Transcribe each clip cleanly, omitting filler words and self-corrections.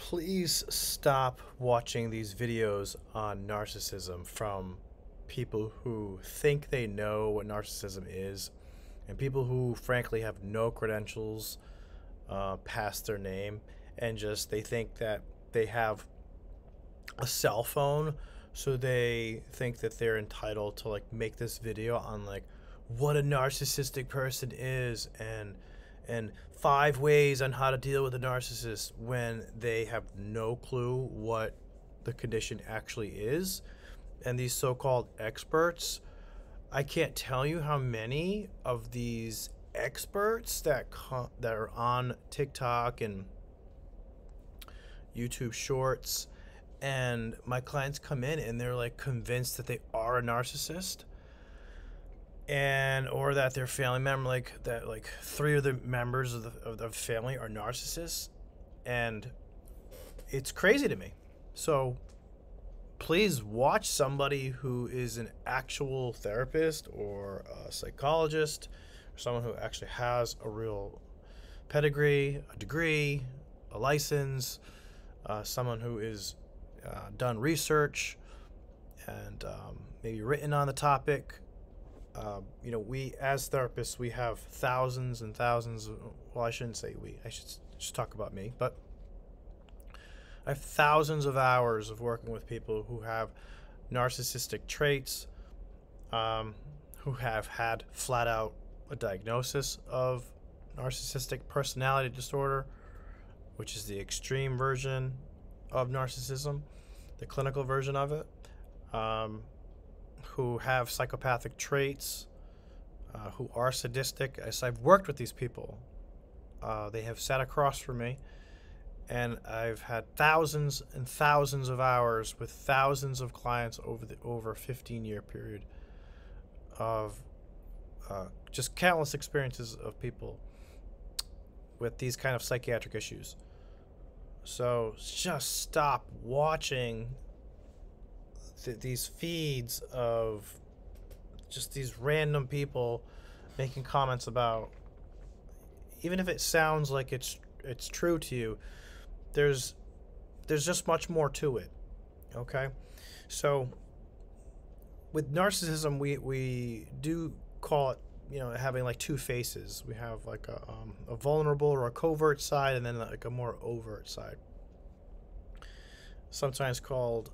Please stop watching these videos on narcissism from people who think they know what narcissism is and people who frankly have no credentials past their name, and just they think that they have a cell phone, so they think that they're entitled to like make this video on like what a narcissistic person is and 5 ways on how to deal with a narcissist, when they have no clue what the condition actually is. And these so-called experts, I can't tell you how many of these experts that are on TikTok and YouTube Shorts, and my clients come in and they're like convinced that they are a narcissist, and or that their family member, like that, like 3 of the members of the family are narcissists, and it's crazy to me. So please watch somebody who is an actual therapist or a psychologist, or someone who actually has a real pedigree, a degree, a license, someone who is done research and maybe written on the topic. We as therapists, we have thousands and thousands of, well, I shouldn't say we, I should just talk about me, but I have thousands of hours of working with people who have narcissistic traits, who have had flat out a diagnosis of narcissistic personality disorder, which is the extreme version of narcissism, the clinical version of it, who have psychopathic traits, who are sadistic. As I've worked with these people, they have sat across from me, and I've had thousands and thousands of hours with thousands of clients over a 15-year period of just countless experiences of people with these kind of psychiatric issues. So just stop watching these feeds of just these random people making comments about, even if it sounds like it's true to you, there's just much more to it. Okay, so with narcissism, we do call it, having like 2 faces. We have like a vulnerable or a covert side, and then like a more overt side. Sometimes called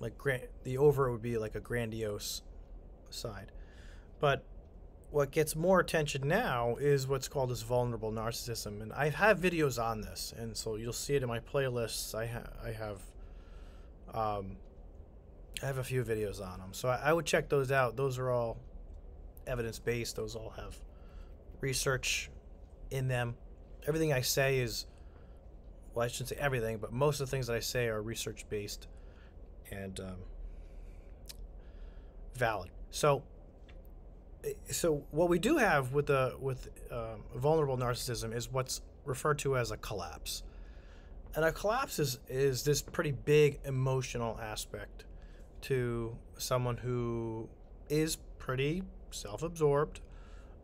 the overt would be like a grandiose side. But what gets more attention now is what's called this vulnerable narcissism, and I have videos on this, and so you'll see it in my playlists. I have a few videos on them, so I would check those out. Those are all evidence-based. Those all have research in them. Everything I say is, well, I shouldn't say everything, but most of the things that I say are research-based and valid. So what we do have with vulnerable narcissism is what's referred to as a collapse. And a collapse is this pretty big emotional aspect to someone who is pretty self-absorbed.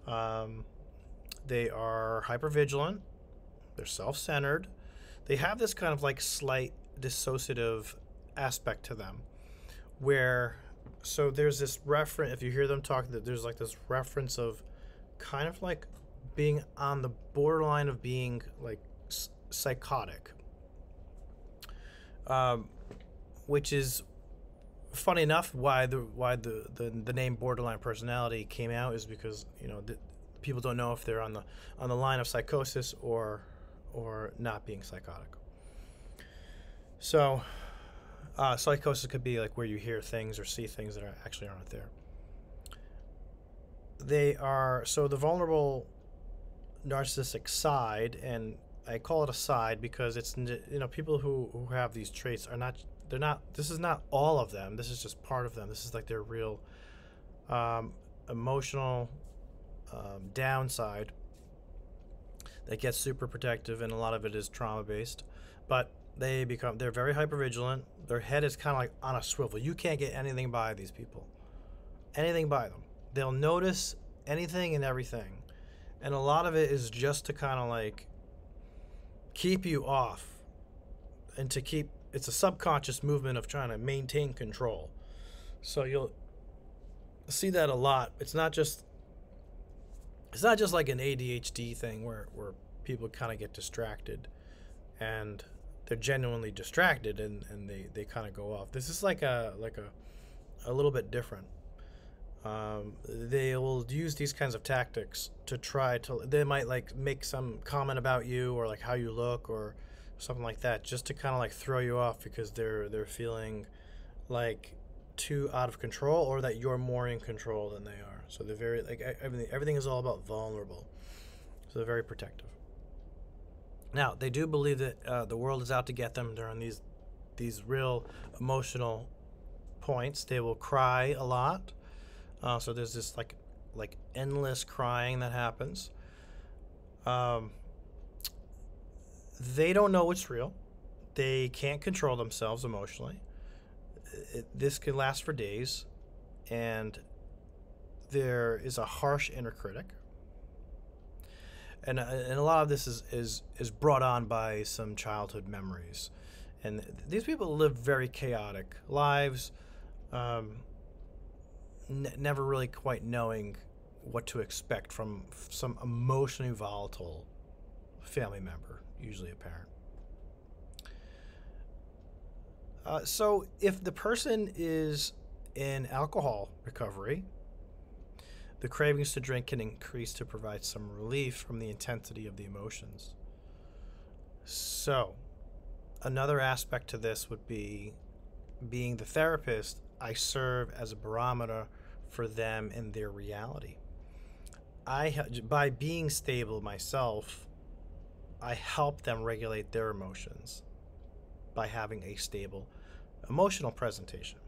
They are hypervigilant. They're self-centered. They have this kind of like slight dissociative aspect to them, where, so there's this reference, if you hear them talk, that there's like this reference of kind of like being on the borderline of being like psychotic, which is funny enough. Why the name borderline personality came out is because people don't know if they're on the line of psychosis or not being psychotic. So psychosis could be like where you hear things or see things that actually aren't there. They are, so the vulnerable narcissistic side, and I call it a side because it's, people who have these traits are not, this is not all of them. This is just part of them. This is like their real emotional downside that gets super protective, and a lot of it is trauma based. But they're very hypervigilant. Their head is kind of like on a swivel. You can't get anything by these people, anything by them. They'll notice anything and everything, and a lot of it is just to kind of like keep you off and to keep, it's a subconscious movement of trying to maintain control. So you'll see that a lot. It's not just like an ADHD thing where people kind of get distracted and they're genuinely distracted and they kind of go off. This is like a little bit different. They will use these kinds of tactics to try to, they might like make some comment about you or like how you look or something like that, just to kind of like throw you off because they're feeling like too out of control, or that you're more in control than they are. So they're very, like, everything is all about vulnerable. So they're very protective. Now, they do believe that the world is out to get them during these real emotional points. They will cry a lot. So there's this like endless crying that happens. They don't know what's real. They can't control themselves emotionally. This can last for days, and there is a harsh inner critic. And a lot of this is brought on by some childhood memories. And these people live very chaotic lives, never really quite knowing what to expect from some emotionally volatile family member, usually a parent. So if the person is in alcohol recovery, the cravings to drink can increase to provide some relief from the intensity of the emotions. So another aspect to this would be, being the therapist, I serve as a barometer for them in their reality. By being stable myself, I help them regulate their emotions by having a stable emotional presentation.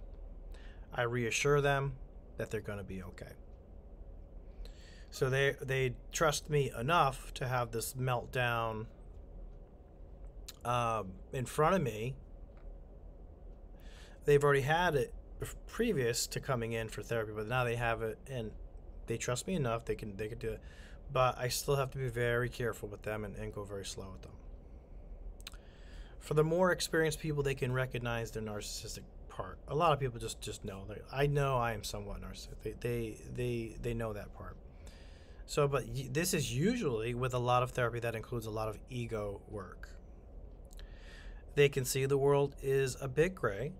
I reassure them that they're going to be okay. So they trust me enough to have this meltdown in front of me. They've already had it previous to coming in for therapy, but now they have it, and they trust me enough they can do it. But I still have to be very careful with them and go very slow with them. For the more experienced people, they can recognize their narcissistic part. A lot of people just know. I know I am somewhat narcissistic. They know that part. So, but this is usually with a lot of therapy that includes a lot of ego work. They can see the world is a bit gray,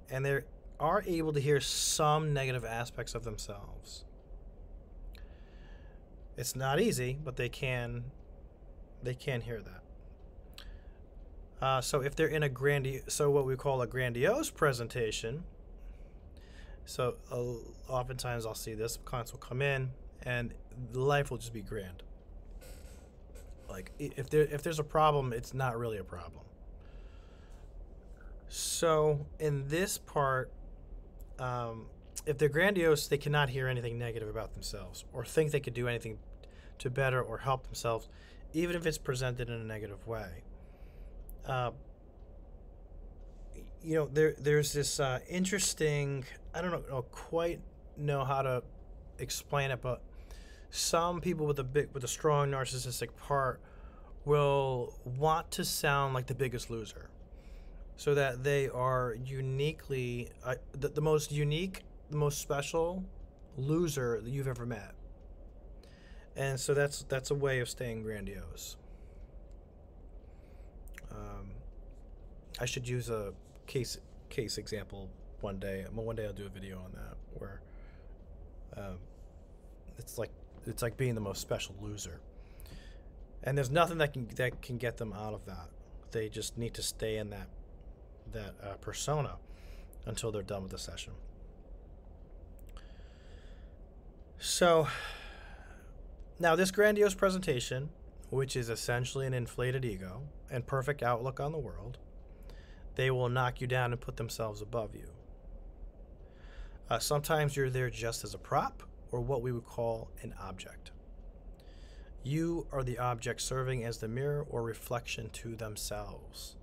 and they are able to hear some negative aspects of themselves. It's not easy, but they can hear that. So if they're in what we call a grandiose presentation, so oftentimes I'll see this, clients will come in and life will just be grand. Like if there's a problem, it's not really a problem. So in this part, if they're grandiose, they cannot hear anything negative about themselves or think they could do anything to better or help themselves, even if it's presented in a negative way. There's this interesting, I don't quite know how to explain it, but some people with a strong narcissistic part will want to sound like the biggest loser, so that they are uniquely the most unique, the most special loser that you've ever met. And so that's a way of staying grandiose. I should use a case example one day. One day I'll do a video on that where it's like being the most special loser, and there's nothing that can get them out of that. They just need to stay in that persona until they're done with the session. So now this grandiose presentation, which is essentially an inflated ego and perfect outlook on the world, they will knock you down and put themselves above you. Sometimes you're there just as a prop, or what we would call an object. You are the object serving as the mirror or reflection to themselves.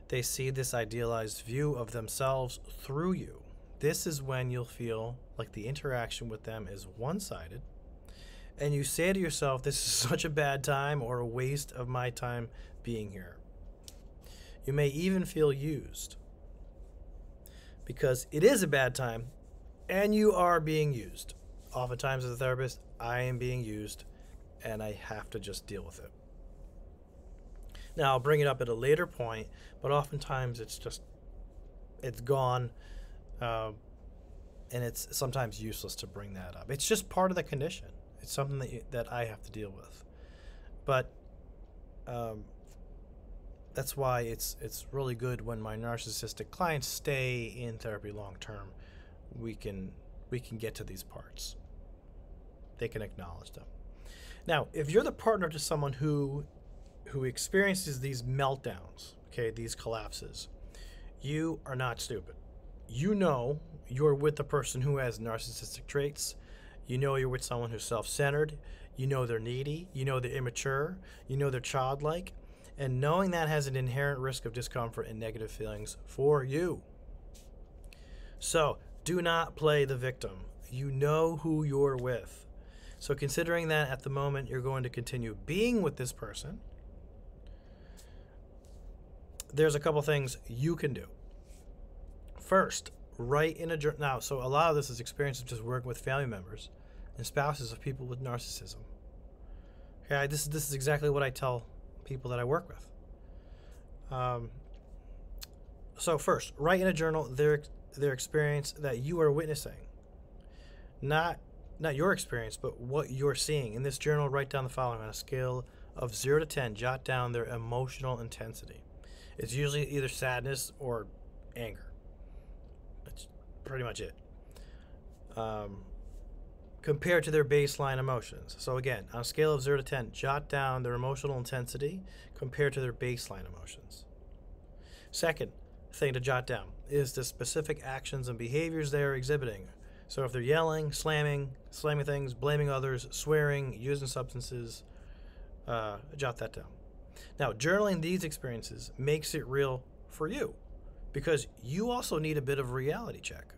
They see this idealized view of themselves through you. This is when you'll feel like the interaction with them is one-sided, and you say to yourself, this is such a bad time or a waste of my time being here. You may even feel used because it is a bad time and you are being used. Oftentimes as a therapist, I am being used and I have to just deal with it. Now, I'll bring it up at a later point, but oftentimes it's gone, and it's sometimes useless to bring that up. It's just part of the condition. It's something that I have to deal with. But that's why it's really good when my narcissistic clients stay in therapy long term. We can get to these parts. They can acknowledge them. Now, if you're the partner to someone who experiences these meltdowns, okay, these collapses, you are not stupid. You know you're with the person who has narcissistic traits. You know you're with someone who's self-centered. You know they're needy. You know they're immature. You know they're childlike. And knowing that has an inherent risk of discomfort and negative feelings for you. So do not play the victim. You know who you're with. So considering that at the moment you're going to continue being with this person, there's a couple things you can do. First, write in a journal. Now, so a lot of this is experience of just working with family members and spouses of people with narcissism. Okay, this is exactly what I tell people that I work with. So first, write in a journal their experience that you are witnessing, not your experience, but what you're seeing. In this journal, write down the following on a scale of 0 to 10. Jot down their emotional intensity. It's usually either sadness or anger. That's pretty much it. Compared to their baseline emotions. So again, on a scale of 0 to 10, jot down their emotional intensity compared to their baseline emotions. Second thing to jot down is the specific actions and behaviors they are exhibiting. So if they're yelling, slamming things, blaming others, swearing, using substances, jot that down. Now, journaling these experiences makes it real for you because you also need a bit of a reality check.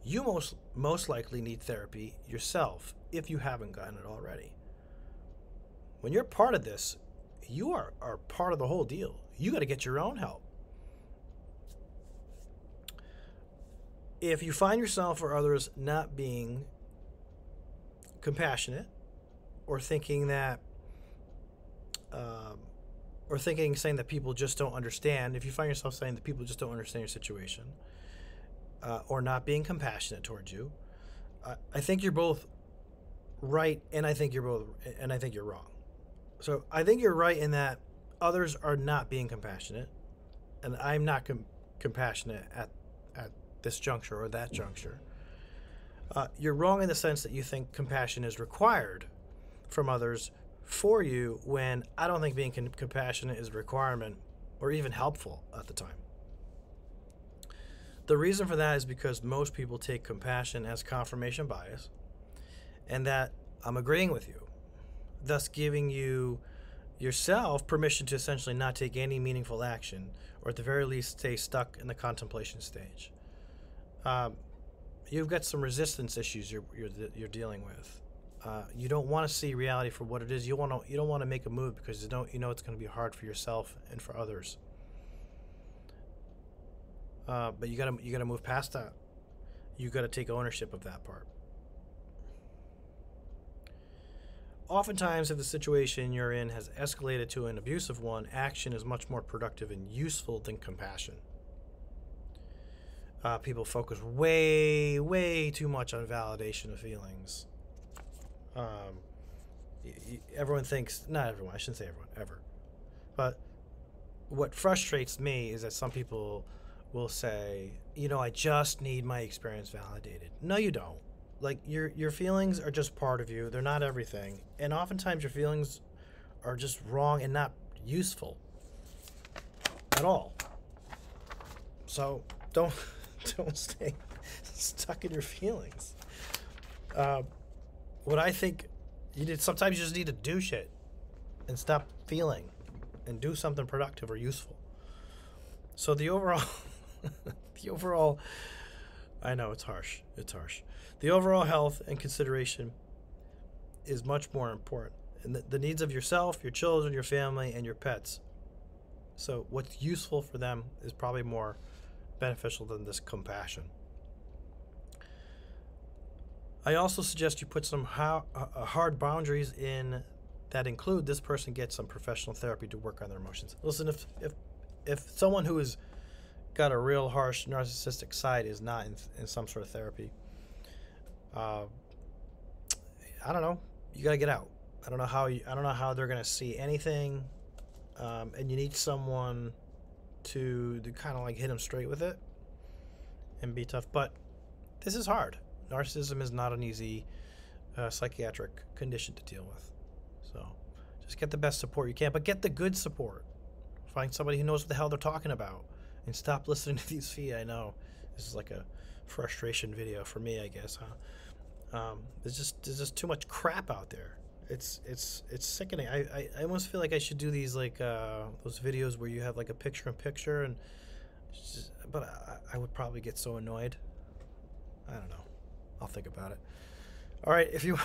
You most likely need therapy yourself if you haven't gotten it already. When you're part of this, you are part of the whole deal. You got to get your own help. If you find yourself or others not being compassionate or thinking that saying that people just don't understand, if you find yourself saying that people just don't understand your situation, or not being compassionate towards you, I think you're both right, and I think you're wrong. So I think you're right in that others are not being compassionate, and I'm not compassionate at this juncture or that juncture. You're wrong in the sense that you think compassion is required from others for you, when I don't think being compassionate is a requirement or even helpful at the time. The reason for that is because most people take compassion as confirmation bias, and that I'm agreeing with you, thus giving you yourself permission to essentially not take any meaningful action, or at the very least stay stuck in the contemplation stage. You've got some resistance issues you're dealing with. You don't want to see reality for what it is. You don't want to make a move because you know it's going to be hard for yourself and for others. But you gotta move past that. You gotta take ownership of that part. Oftentimes, if the situation you're in has escalated to an abusive one, action is much more productive and useful than compassion. People focus way too much on validation of feelings. Everyone thinks, not everyone, I shouldn't say everyone, ever. But what frustrates me is that some people will say, I just need my experience validated. No, you don't. Like, your feelings are just part of you. They're not everything. And oftentimes your feelings are just wrong and not useful at all. So don't stay stuck in your feelings. What I think sometimes you just need to do shit and stop feeling and do something productive or useful. So the overall, I know it's harsh. The overall health and consideration is much more important. And the needs of yourself, your children, your family, and your pets So what's useful for them is probably more beneficial than this compassion. I also suggest you put some hard boundaries in that include this person gets some professional therapy to work on their emotions. Listen, if someone who has got a real harsh narcissistic side is not in some sort of therapy, I don't know. You gotta get out. I don't know how they're gonna see anything, and you need someone to kind of like hit them straight with it and be tough. But this is hard. Narcissism is not an easy psychiatric condition to deal with. So just get the best support you can, but get the good support. Find somebody who knows what the hell they're talking about, and stop listening to these I know this is like a frustration video for me, I guess, huh? There's just too much crap out there. It's sickening. I almost feel like I should do these like those videos where you have like a picture-in-picture, and but I would probably get so annoyed. I don't know. I'll think about it. All right, if you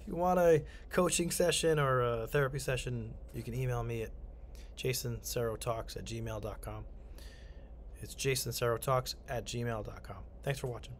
want a coaching session or a therapy session, you can email me at jasonserotalks@gmail.com. It's jasonserotalks@gmail.com. Thanks for watching.